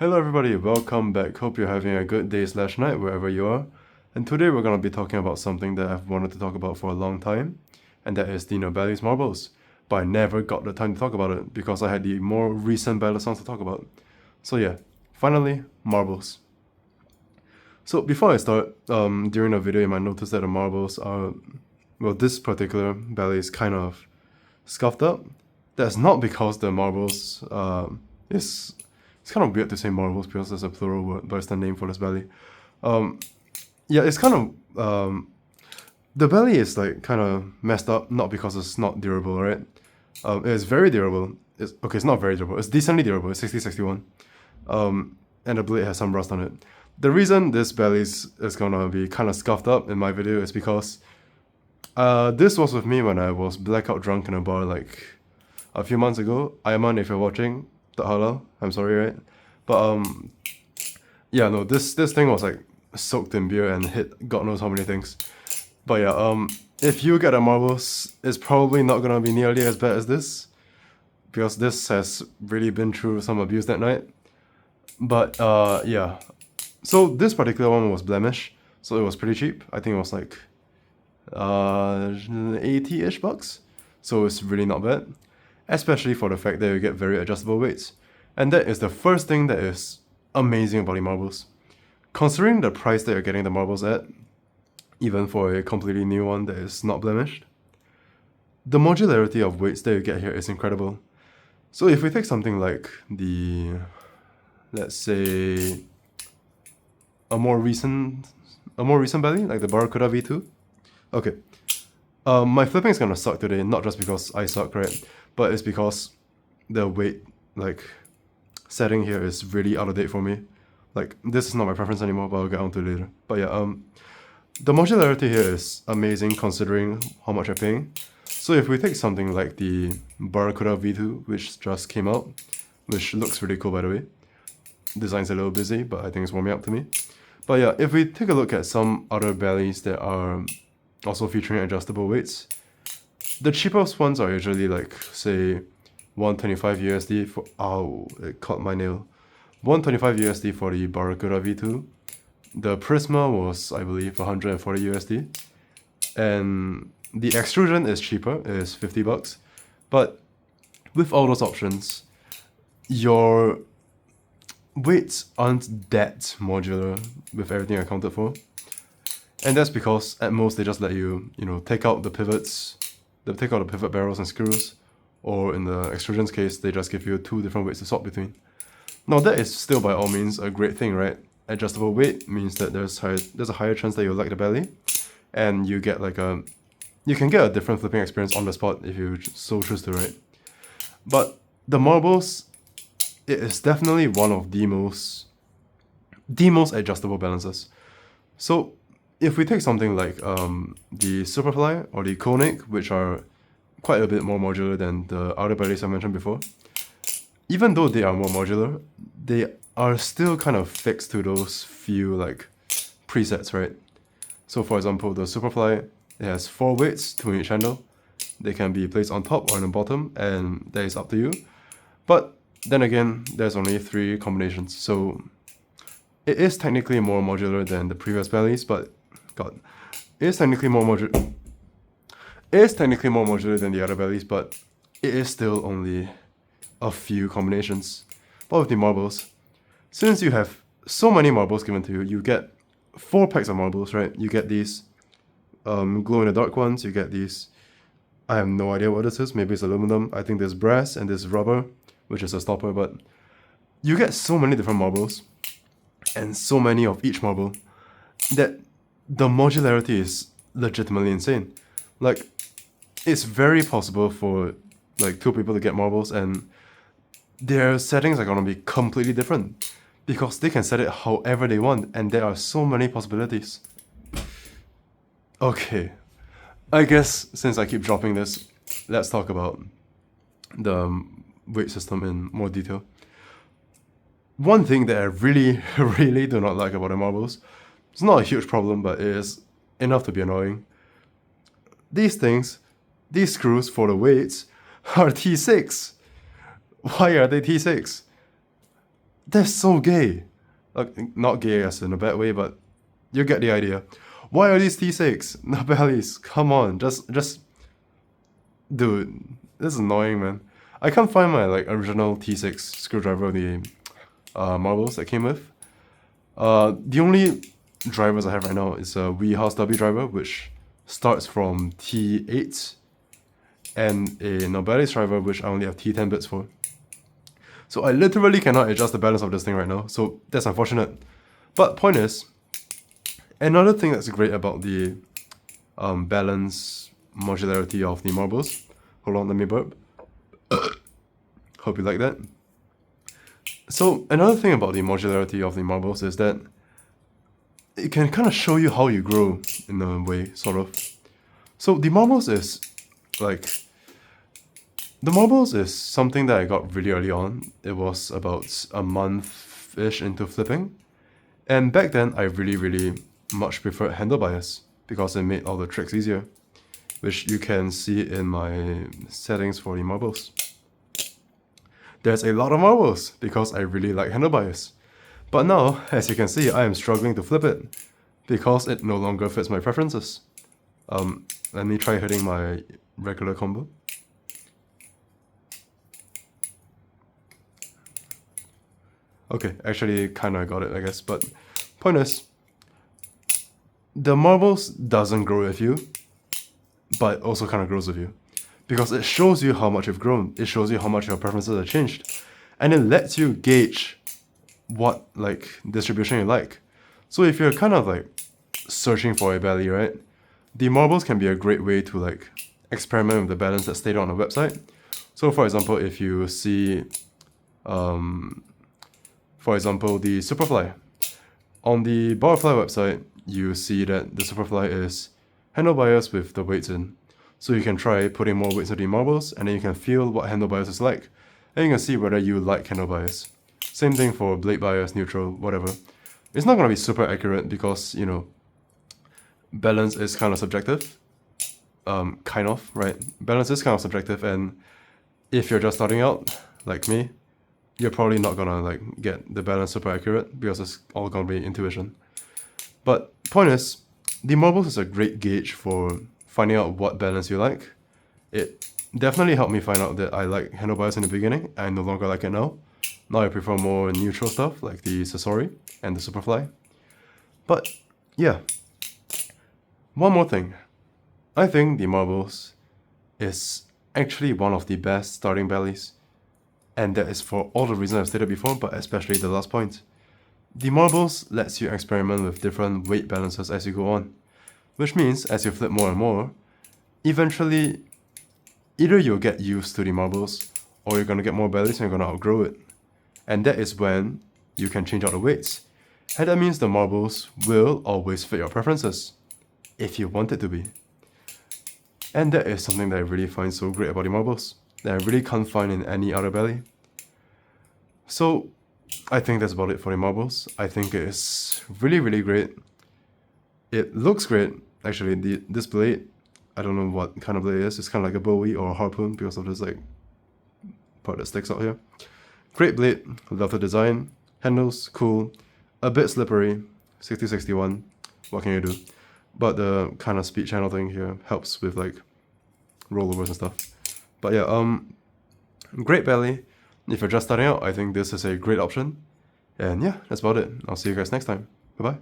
Hello everybody, welcome back. Hope you're having a good day slash night wherever you are. And today we're going to be talking about something that I've wanted to talk about for a long time, and that is the Nabalis marbles. But I never got the time to talk about it because I had the more recent battle songs to talk about. So yeah, finally, marbles. So before I start, during the video you might notice that the marbles are, well, this particular ballet is kind of scuffed up. That's not because the marbles is it's kind of weird to say marbles because there's a plural word, but it's the name for this belly. Yeah, it's kind of the belly is like kind of messed up, not because it's not durable, right? It's very durable. It's not very durable. It's decently durable. It's 6061, and the blade has some rust on it. The reason this belly is gonna be kind of scuffed up in my video is because this was with me when I was blackout drunk in a bar like a few months ago. Ayman, if you're watching, tak halal. I'm sorry, right? But yeah, no, this thing was like soaked in beer and hit God knows how many things. But yeah, if you get a marbles, it's probably not gonna be nearly as bad as this, because this has really been through some abuse that night. But yeah, so this particular one was blemish, so it was pretty cheap. I think it was like 80-ish bucks. So it's really not bad, especially for the fact that you get very adjustable weights. And that is the first thing that is amazing about the marbles. Considering the price that you're getting the marbles at, even for a completely new one that is not blemished, the modularity of weights that you get here is incredible. So if we take something like the, let's say, a more recent belly, like the Barracuda V2. Okay, my flipping is gonna suck today, not just because I suck, right? But it's because the weight, like, setting here is really out of date for me. Like, this is not my preference anymore, but I'll get onto it later. But yeah, the modularity here is amazing considering how much you're paying. So if we take something like the Barracuda V2, which just came out, which looks really cool by the way. Design's a little busy, but I think it's warming up to me. But yeah, if we take a look at some other bellies that are also featuring adjustable weights, the cheapest ones are usually like, say, 125 USD for, ow, it caught my nail. 125 USD for the Barracuda V2. The Prisma was, I believe, 140 USD. And the extrusion is cheaper, it is 50 bucks. But with all those options, your weights aren't that modular with everything accounted for. And that's because at most they just let you, take out the pivots, they take out the pivot barrels and screws, or in the extrusion's case, they just give you two different weights to swap between. Now that is still by all means a great thing, right? Adjustable weight means that there's a higher chance that you'll like the belly, and you get you can get a different flipping experience on the spot if you so choose to, right? But the marbles, it is definitely one of the most adjustable balances. So if we take something like the Superfly or the Koenig, which are quite a bit more modular than the other bellies I mentioned before, even though they are more modular, they are still kind of fixed to those few presets, right? So for example, the Superfly, it has 4 weights, 2 in each handle. They can be placed on top or on the bottom, and that is up to you. But then again, there's only 3 combinations, so it is technically more modular than the previous bellies, but God, it is technically more modular. It is technically more modular than the other bellies, but it is still only a few combinations. But with the marbles, since you have so many marbles given to you, you get 4 packs of marbles, right? You get these glow-in-the-dark ones, you get these, I have no idea what this is, maybe it's aluminum, I think there's brass and there's rubber, which is a stopper, but you get so many different marbles, and so many of each marble, that the modularity is legitimately insane. Like, it's very possible for 2 people to get marbles and their settings are gonna be completely different because they can set it however they want, and there are so many possibilities. Okay, I guess since I keep dropping this, let's talk about the weight system in more detail. One thing that I really, really do not like about the marbles, it's not a huge problem, but it is enough to be annoying. These screws for the weights are T6. Why are they T6? That's so gay. Like, not gay as in a bad way, but you get the idea. Why are these T6? Nabalis, come on, just, dude, this is annoying, man. I can't find my like original T6 screwdriver of the marbles that came with. The only drivers I have right now is a House W driver, which starts from T8, and a Nabalis driver, which I only have T10 bits for. So I literally cannot adjust the balance of this thing right now, so that's unfortunate. But point is, another thing that's great about the balance modularity of the marbles. Hold on, let me burp. Hope you like that. So another thing about the modularity of the marbles is that it can kind of show you how you grow in a way, sort of. So the marbles is something that I got really early on. It was about a month-ish into flipping. And back then, I really much preferred handle bias because it made all the tricks easier, which you can see in my settings for the marbles. There's a lot of marbles because I really like handle bias. But now, as you can see, I am struggling to flip it because it no longer fits my preferences. Let me try hitting my regular combo. Okay, actually kinda got it, I guess, but point is, the marbles doesn't grow with you, but also kinda grows with you. Because it shows you how much you've grown, it shows you how much your preferences have changed, and it lets you gauge what like distribution you like. So if you're kind of like searching for a bali, right, the marbles can be a great way to like experiment with the balance that's stated on the website. So for example, if you see for example, the Superfly. On the Butterfly website, you see that the Superfly is handle bias with the weights in. So you can try putting more weights into the marbles, and then you can feel what handle bias is like. And you can see whether you like handle bias. Same thing for blade bias, neutral, whatever. It's not going to be super accurate because, you know, balance is kind of subjective. Kind of, right? Balance is kind of subjective, and if you're just starting out, like me, you're probably not gonna like get the balance super accurate because it's all gonna be intuition. But point is, the marbles is a great gauge for finding out what balance you like. It definitely helped me find out that I like handle bias in the beginning. I no longer like it now. Now I prefer more neutral stuff like the Sasori and the Superfly. But yeah, one more thing. I think the marbles is actually one of the best starting balis. And that is for all the reasons I've stated before, but especially the last point. The marbles lets you experiment with different weight balances as you go on. Which means, as you flip more and more, eventually, either you'll get used to the marbles, or you're gonna get more balis and you're gonna outgrow it. And that is when you can change out the weights. And that means the marbles will always fit your preferences, if you want it to be. And that is something that I really find so great about the marbles, that I really can't find in any other bali. So, I think that's about it for the marbles. I think it is really great. It looks great, actually. This blade, I don't know what kind of blade it is. It's kind of like a bowie or a harpoon because of this like part that sticks out here. Great blade, love the design. Handles, cool. A bit slippery, 60-61. What can you do? But the kind of speed channel thing here helps with like rollovers and stuff. But yeah, great bali. If you're just starting out, I think this is a great option. And yeah, that's about it. I'll see you guys next time. Bye-bye.